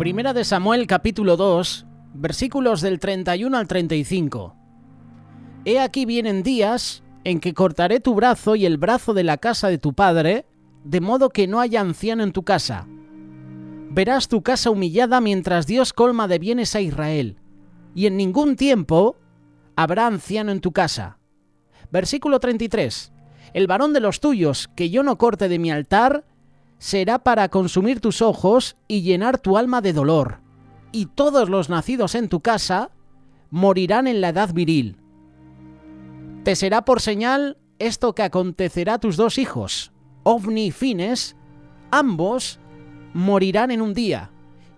Primera de Samuel, capítulo 2, versículos del 31 al 35. He aquí vienen días en que cortaré tu brazo y el brazo de la casa de tu padre, de modo que no haya anciano en tu casa. Verás tu casa humillada mientras Dios colma de bienes a Israel, y en ningún tiempo habrá anciano en tu casa. Versículo 33. El varón de los tuyos que yo no corte de mi altar será para consumir tus ojos y llenar tu alma de dolor, y todos los nacidos en tu casa morirán en la edad viril. Te será por señal esto que acontecerá a tus dos hijos, Ofni y Fines, ambos morirán en un día,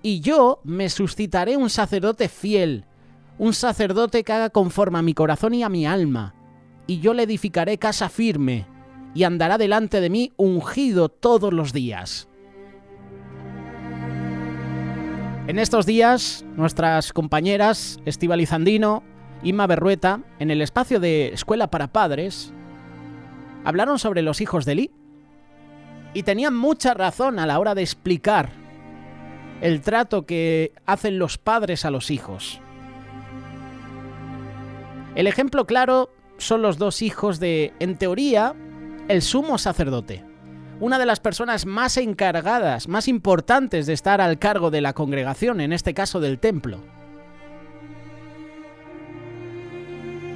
y yo me suscitaré un sacerdote fiel, un sacerdote que haga conforme a mi corazón y a mi alma, y yo le edificaré casa firme, y andará delante de mí ungido todos los días. En estos días, nuestras compañeras Estíbaliz Andino, Inma Berrueta, en el espacio de Escuela para Padres, hablaron sobre los hijos de Elí. Y tenían mucha razón a la hora de explicar el trato que hacen los padres a los hijos. El ejemplo claro son los dos hijos de, en teoría, el sumo sacerdote, una de las personas más encargadas, más importantes de estar al cargo de la congregación, en este caso del templo.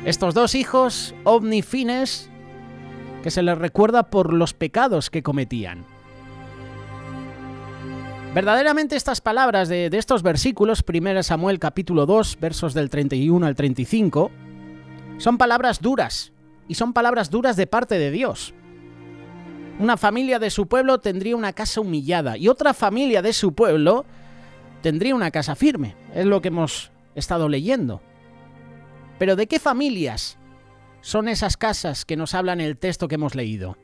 Estos dos hijos, Ofni y Fines, que se les recuerda por los pecados que cometían. Verdaderamente estas palabras de estos versículos, 1 Samuel capítulo 2, versos del 31 al 35, son palabras duras, y son palabras duras de parte de Dios. Una familia de su pueblo tendría una casa humillada, y otra familia de su pueblo tendría una casa firme. Es lo que hemos estado leyendo. Pero ¿de qué familias son esas casas que nos hablan el texto que hemos leído?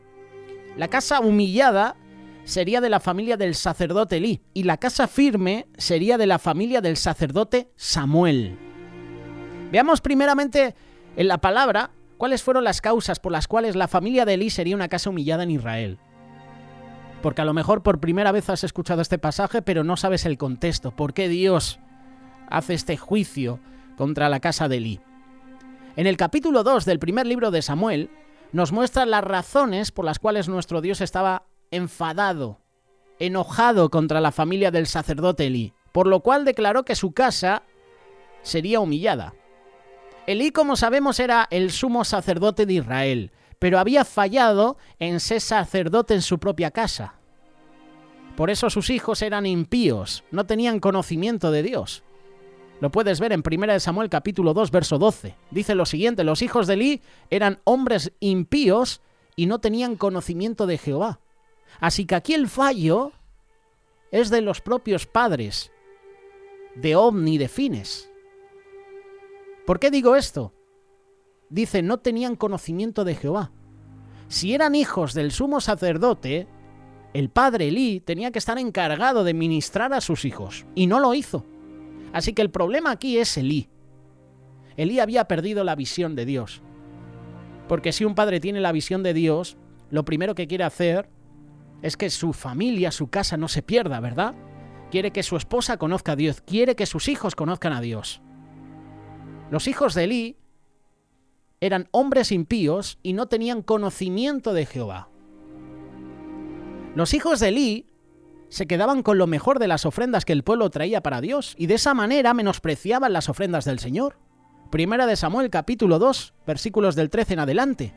La casa humillada sería de la familia del sacerdote Elí, y la casa firme sería de la familia del sacerdote Samuel. Veamos primeramente en la palabra cuáles fueron las causas por las cuales la familia de Elí sería una casa humillada en Israel. Porque a lo mejor por primera vez has escuchado este pasaje, pero no sabes el contexto. ¿Por qué Dios hace este juicio contra la casa de Elí? En el capítulo 2 del primer libro de Samuel nos muestra las razones por las cuales nuestro Dios estaba enfadado, enojado contra la familia del sacerdote Elí, por lo cual declaró que su casa sería humillada. Elí, como sabemos, era el sumo sacerdote de Israel, pero había fallado en ser sacerdote en su propia casa. Por eso sus hijos eran impíos, no tenían conocimiento de Dios. Lo puedes ver en 1 Samuel capítulo 2, verso 12. Dice lo siguiente: los hijos de Elí eran hombres impíos y no tenían conocimiento de Jehová. Así que aquí el fallo es de los propios padres, de Ofni y de Fines. ¿Por qué digo esto? Dice, no tenían conocimiento de Jehová. Si eran hijos del sumo sacerdote, el padre Elí tenía que estar encargado de ministrar a sus hijos, y no lo hizo. Así que el problema aquí es Elí. Elí había perdido la visión de Dios. Porque si un padre tiene la visión de Dios, lo primero que quiere hacer es que su familia, su casa no se pierda, ¿verdad? Quiere que su esposa conozca a Dios, quiere que sus hijos conozcan a Dios. Los hijos de Elí eran hombres impíos y no tenían conocimiento de Jehová. Los hijos de Elí se quedaban con lo mejor de las ofrendas que el pueblo traía para Dios, y de esa manera menospreciaban las ofrendas del Señor. 1 Samuel capítulo 2, versículos del 13 en adelante.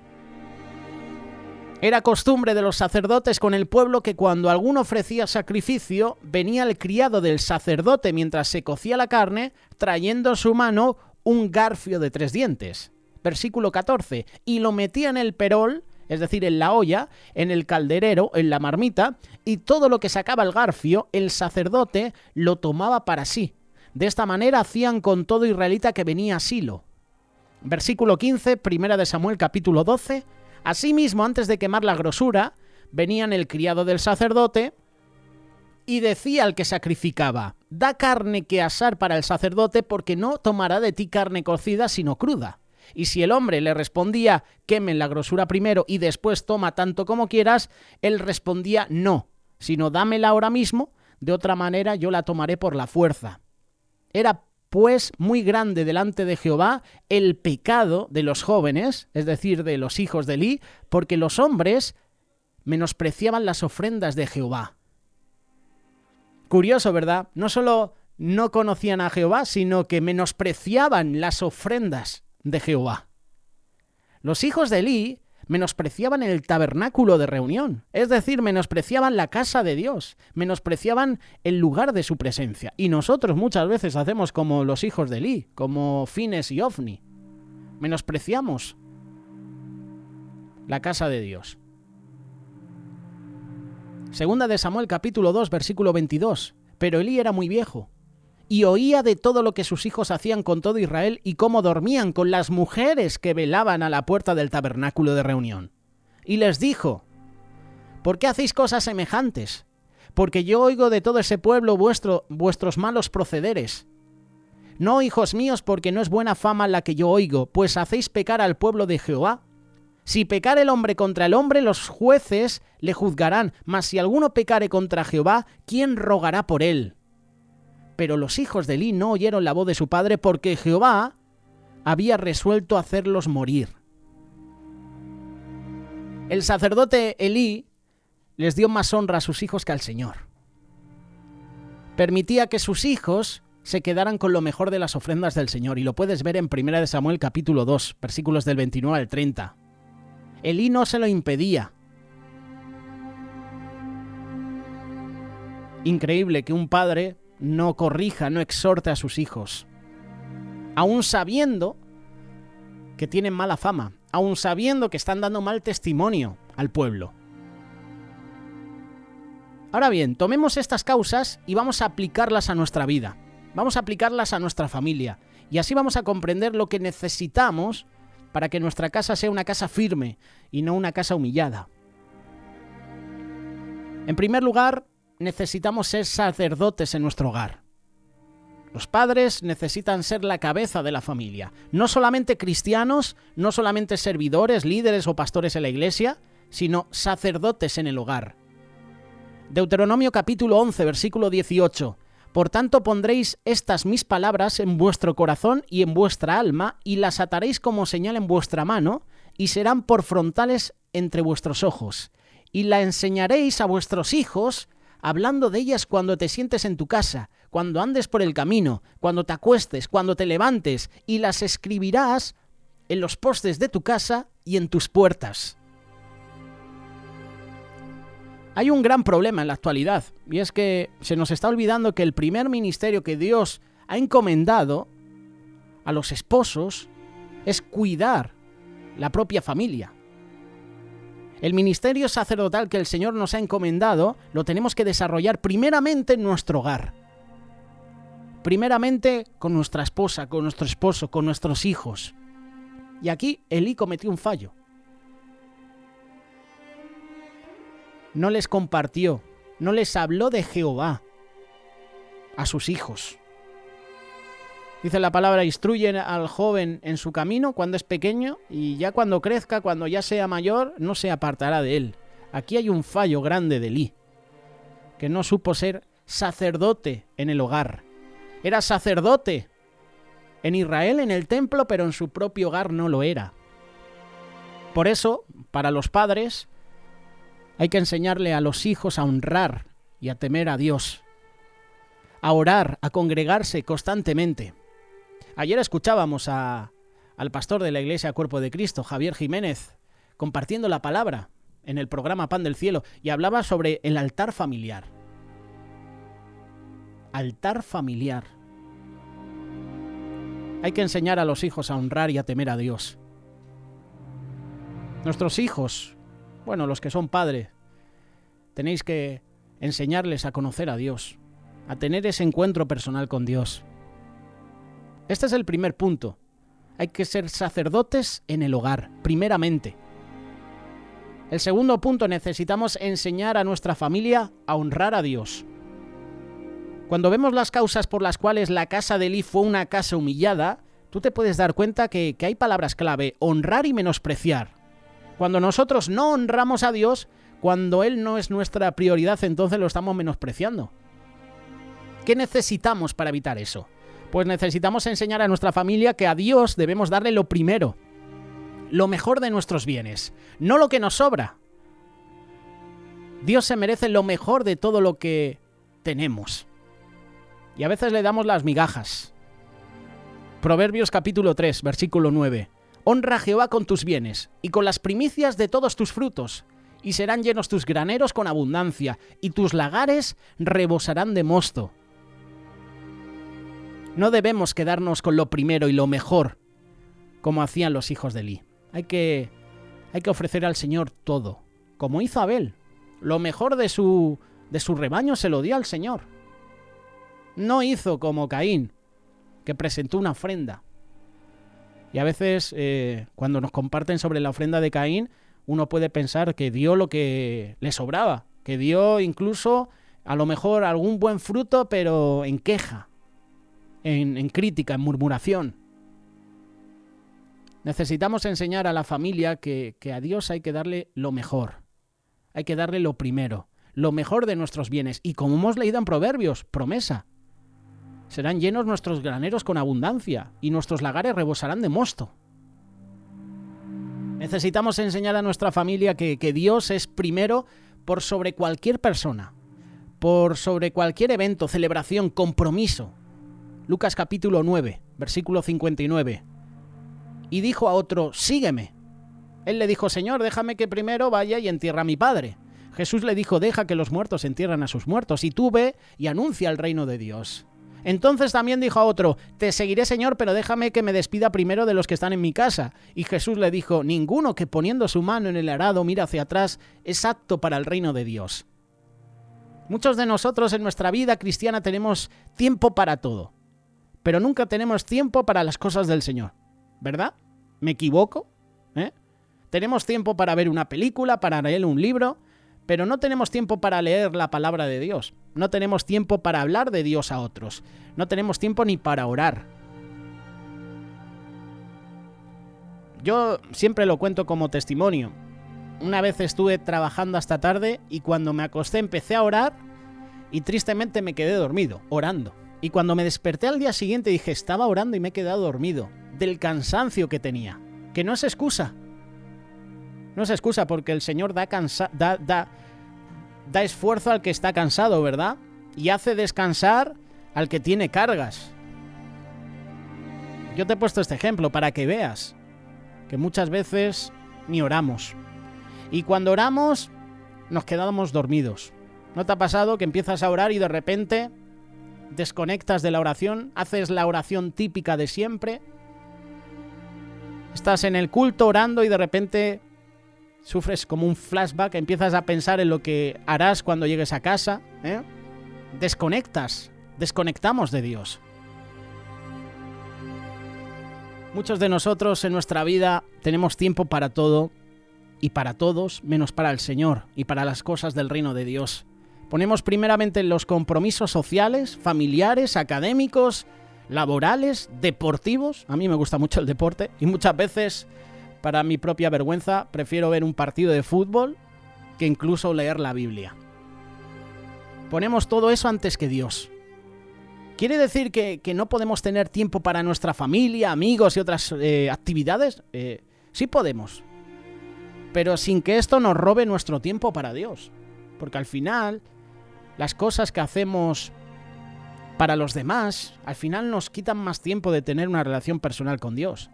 Era costumbre de los sacerdotes con el pueblo que cuando alguno ofrecía sacrificio, venía el criado del sacerdote mientras se cocía la carne, trayendo en su mano un garfio de 3 dientes. Versículo 14. Y lo metía en el perol, es decir, en la olla, en el calderero, en la marmita, y todo lo que sacaba el garfio, el sacerdote lo tomaba para sí. De esta manera hacían con todo israelita que venía a Silo. Versículo 15, 1 Samuel capítulo 12. Asimismo, antes de quemar la grosura, venían el criado del sacerdote y decía al que sacrificaba: da carne que asar para el sacerdote, porque no tomará de ti carne cocida, sino cruda. Y si el hombre le respondía: quemen la grosura primero y después toma tanto como quieras, él respondía: no, sino dámela ahora mismo, de otra manera yo la tomaré por la fuerza. Era pues muy grande delante de Jehová el pecado de los jóvenes, es decir, de los hijos de Elí, porque los hombres menospreciaban las ofrendas de Jehová. Curioso, ¿verdad? No solo no conocían a Jehová, sino que menospreciaban las ofrendas de Jehová. Los hijos de Elí menospreciaban el tabernáculo de reunión, es decir, menospreciaban la casa de Dios, menospreciaban el lugar de su presencia. Y nosotros muchas veces hacemos como los hijos de Elí, como Fines y Ofni. Menospreciamos la casa de Dios. Segunda de Samuel capítulo 2, versículo 22. Pero Elí era muy viejo y oía de todo lo que sus hijos hacían con todo Israel y cómo dormían con las mujeres que velaban a la puerta del tabernáculo de reunión. Y les dijo: ¿por qué hacéis cosas semejantes? Porque yo oigo de todo ese pueblo vuestros malos procederes. No, hijos míos, porque no es buena fama la que yo oigo, pues hacéis pecar al pueblo de Jehová. Si pecar el hombre contra el hombre, los jueces le juzgarán, mas si alguno pecare contra Jehová, ¿quién rogará por él? Pero los hijos de Elí no oyeron la voz de su padre, porque Jehová había resuelto hacerlos morir. El sacerdote Elí les dio más honra a sus hijos que al Señor. Permitía que sus hijos se quedaran con lo mejor de las ofrendas del Señor, y lo puedes ver en 1 de Samuel capítulo 2, versículos del 29 al 30. Elí no se lo impedía. Increíble que un padre no corrija, no exhorte a sus hijos, aun sabiendo que tienen mala fama, aun sabiendo que están dando mal testimonio al pueblo. Ahora bien, tomemos estas causas y vamos a aplicarlas a nuestra vida, vamos a aplicarlas a nuestra familia, y así vamos a comprender lo que necesitamos para que nuestra casa sea una casa firme y no una casa humillada. En primer lugar, necesitamos ser sacerdotes en nuestro hogar. Los padres necesitan ser la cabeza de la familia. No solamente cristianos, no solamente servidores, líderes o pastores en la iglesia, sino sacerdotes en el hogar. Deuteronomio capítulo 11, versículo 18. Por tanto pondréis estas mis palabras en vuestro corazón y en vuestra alma, y las ataréis como señal en vuestra mano, y serán por frontales entre vuestros ojos. Y la enseñaréis a vuestros hijos, hablando de ellas cuando te sientes en tu casa, cuando andes por el camino, cuando te acuestes, cuando te levantes, y las escribirás en los postes de tu casa y en tus puertas. Hay un gran problema en la actualidad, y es que se nos está olvidando que el primer ministerio que Dios ha encomendado a los esposos es cuidar la propia familia. El ministerio sacerdotal que el Señor nos ha encomendado lo tenemos que desarrollar primeramente en nuestro hogar. Primeramente con nuestra esposa, con nuestro esposo, con nuestros hijos. Y aquí Elí cometió un fallo. No les compartió, no les habló de Jehová a sus hijos. Dice la palabra: instruyen al joven en su camino cuando es pequeño, y ya cuando crezca, cuando ya sea mayor, no se apartará de él. Aquí hay un fallo grande de Elí, que no supo ser sacerdote en el hogar. Era sacerdote en Israel, en el templo, pero en su propio hogar no lo era. Por eso, para los padres, hay que enseñarle a los hijos a honrar y a temer a Dios, a orar, a congregarse constantemente. Ayer escuchábamos al pastor de la Iglesia Cuerpo de Cristo, Javier Jiménez, compartiendo la palabra en el programa Pan del Cielo, y hablaba sobre el altar familiar. Altar familiar. Hay que enseñar a los hijos a honrar y a temer a Dios. Nuestros hijos, bueno, los que son padres, tenéis que enseñarles a conocer a Dios, a tener ese encuentro personal con Dios. Este es el primer punto. Hay que ser sacerdotes en el hogar, primeramente. El segundo punto, necesitamos enseñar a nuestra familia a honrar a Dios. Cuando vemos las causas por las cuales la casa de Elí fue una casa humillada, tú te puedes dar cuenta que hay palabras clave: honrar y menospreciar. Cuando nosotros no honramos a Dios, cuando Él no es nuestra prioridad, entonces lo estamos menospreciando. ¿Qué necesitamos para evitar eso? Pues necesitamos enseñar a nuestra familia que a Dios debemos darle lo primero, lo mejor de nuestros bienes, no lo que nos sobra. Dios se merece lo mejor de todo lo que tenemos. Y a veces le damos las migajas. Proverbios capítulo 3, versículo 9. Honra a Jehová con tus bienes y con las primicias de todos tus frutos, y serán llenos tus graneros con abundancia, y tus lagares rebosarán de mosto. No debemos quedarnos con lo primero y lo mejor, como hacían los hijos de Elí. Hay que ofrecer al Señor todo, como hizo Abel. Lo mejor de su rebaño se lo dio al Señor. No hizo como Caín, que presentó una ofrenda. Y a veces, cuando nos comparten sobre la ofrenda de Caín, uno puede pensar que dio lo que le sobraba, que dio incluso, a lo mejor, algún buen fruto, pero en queja, en crítica, en murmuración. Necesitamos enseñar a la familia que a Dios hay que darle lo mejor. Hay que darle lo primero, lo mejor de nuestros bienes. Y como hemos leído en Proverbios, promesa. Serán llenos nuestros graneros con abundancia y nuestros lagares rebosarán de mosto. Necesitamos enseñar a nuestra familia que Dios es primero por sobre cualquier persona, por sobre cualquier evento, celebración, compromiso. Lucas capítulo 9, versículo 59. Y dijo a otro, sígueme. Él le dijo, Señor, déjame que primero vaya y entierre a mi padre. Jesús le dijo, deja que los muertos entierren a sus muertos, y tú ve y anuncia el reino de Dios. Entonces también dijo a otro, te seguiré, Señor, pero déjame que me despida primero de los que están en mi casa. Y Jesús le dijo, ninguno que poniendo su mano en el arado mira hacia atrás es apto para el reino de Dios. Muchos de nosotros en nuestra vida cristiana tenemos tiempo para todo, pero nunca tenemos tiempo para las cosas del Señor, ¿verdad? ¿Me equivoco? Tenemos tiempo para ver una película, para leer un libro, pero no tenemos tiempo para leer la palabra de Dios. No tenemos tiempo para hablar de Dios a otros. No tenemos tiempo ni para orar. Yo siempre lo cuento como testimonio. Una vez estuve trabajando hasta tarde y cuando me acosté empecé a orar y tristemente me quedé dormido, orando. Y cuando me desperté al día siguiente dije, estaba orando y me he quedado dormido, del cansancio que tenía. Que no es excusa. No es excusa porque el Señor da esfuerzo al que está cansado, ¿verdad? Y hace descansar al que tiene cargas. Yo te he puesto este ejemplo para que veas que muchas veces ni oramos. Y cuando oramos nos quedamos dormidos. ¿No te ha pasado que empiezas a orar y de repente desconectas de la oración? Haces la oración típica de siempre. Estás en el culto orando y de repente sufres como un flashback, empiezas a pensar en lo que harás cuando llegues a casa. Desconectamos de Dios. Muchos de nosotros en nuestra vida tenemos tiempo para todo y para todos, menos para el Señor y para las cosas del reino de Dios. Ponemos primeramente los compromisos sociales, familiares, académicos, laborales, deportivos. A mí me gusta mucho el deporte y muchas veces, para mi propia vergüenza, prefiero ver un partido de fútbol que incluso leer la Biblia. Ponemos todo eso antes que Dios. ¿Quiere decir que no podemos tener tiempo para nuestra familia, amigos y otras actividades? Sí podemos, pero sin que esto nos robe nuestro tiempo para Dios. Porque al final, las cosas que hacemos para los demás, al final nos quitan más tiempo de tener una relación personal con Dios.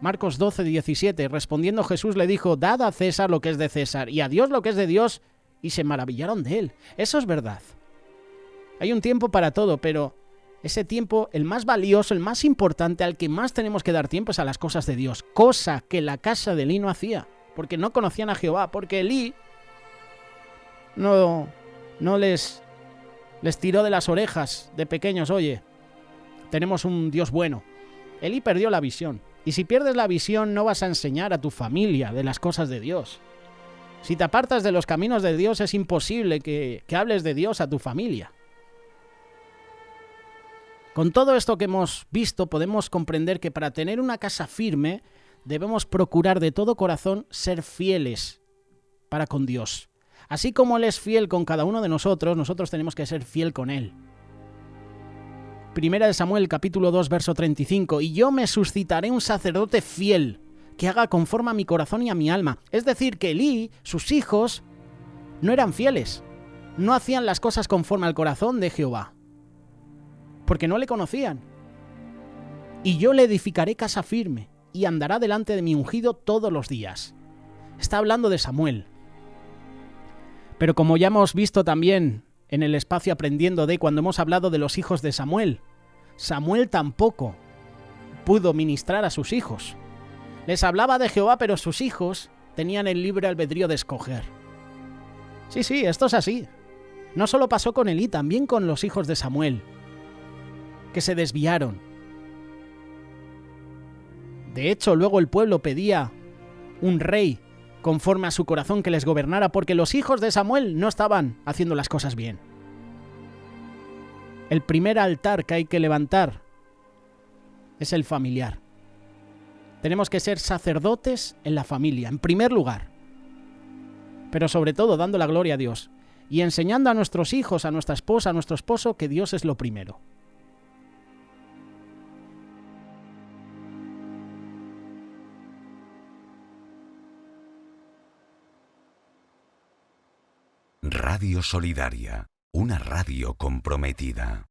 Marcos 12, 17, respondiendo Jesús le dijo, dad a César lo que es de César y a Dios lo que es de Dios, y se maravillaron de él. Eso es verdad. Hay un tiempo para todo, pero ese tiempo, el más valioso, el más importante, al que más tenemos que dar tiempo es a las cosas de Dios, cosa que la casa de Elí no hacía, porque no conocían a Jehová, porque Elí no les tiró de las orejas de pequeños, oye, tenemos un Dios bueno. Elí perdió la visión. Y si pierdes la visión, no vas a enseñar a tu familia de las cosas de Dios. Si te apartas de los caminos de Dios, es imposible que hables de Dios a tu familia. Con todo esto que hemos visto, podemos comprender que para tener una casa firme, debemos procurar de todo corazón ser fieles para con Dios. Así como Él es fiel con cada uno de nosotros, nosotros tenemos que ser fiel con Él. Primera de Samuel, capítulo 2, verso 35. Y yo me suscitaré un sacerdote fiel, que haga conforme a mi corazón y a mi alma. Es decir, que Elí, sus hijos, no eran fieles. No hacían las cosas conforme al corazón de Jehová, porque no le conocían. Y yo le edificaré casa firme, y andará delante de mi ungido todos los días. Está hablando de Samuel. Pero como ya hemos visto también en el espacio Aprendiendo de cuando hemos hablado de los hijos de Samuel, Samuel tampoco pudo ministrar a sus hijos. Les hablaba de Jehová, pero sus hijos tenían el libre albedrío de escoger. Sí, esto es así. No solo pasó con Elí, también con los hijos de Samuel, que se desviaron. De hecho, luego el pueblo pedía un rey conforme a su corazón que les gobernara, porque los hijos de Samuel no estaban haciendo las cosas bien. El primer altar que hay que levantar es el familiar. Tenemos que ser sacerdotes en la familia, en primer lugar, pero sobre todo dando la gloria a Dios y enseñando a nuestros hijos, a nuestra esposa, a nuestro esposo, que Dios es lo primero. Radio Solidaria, una radio comprometida.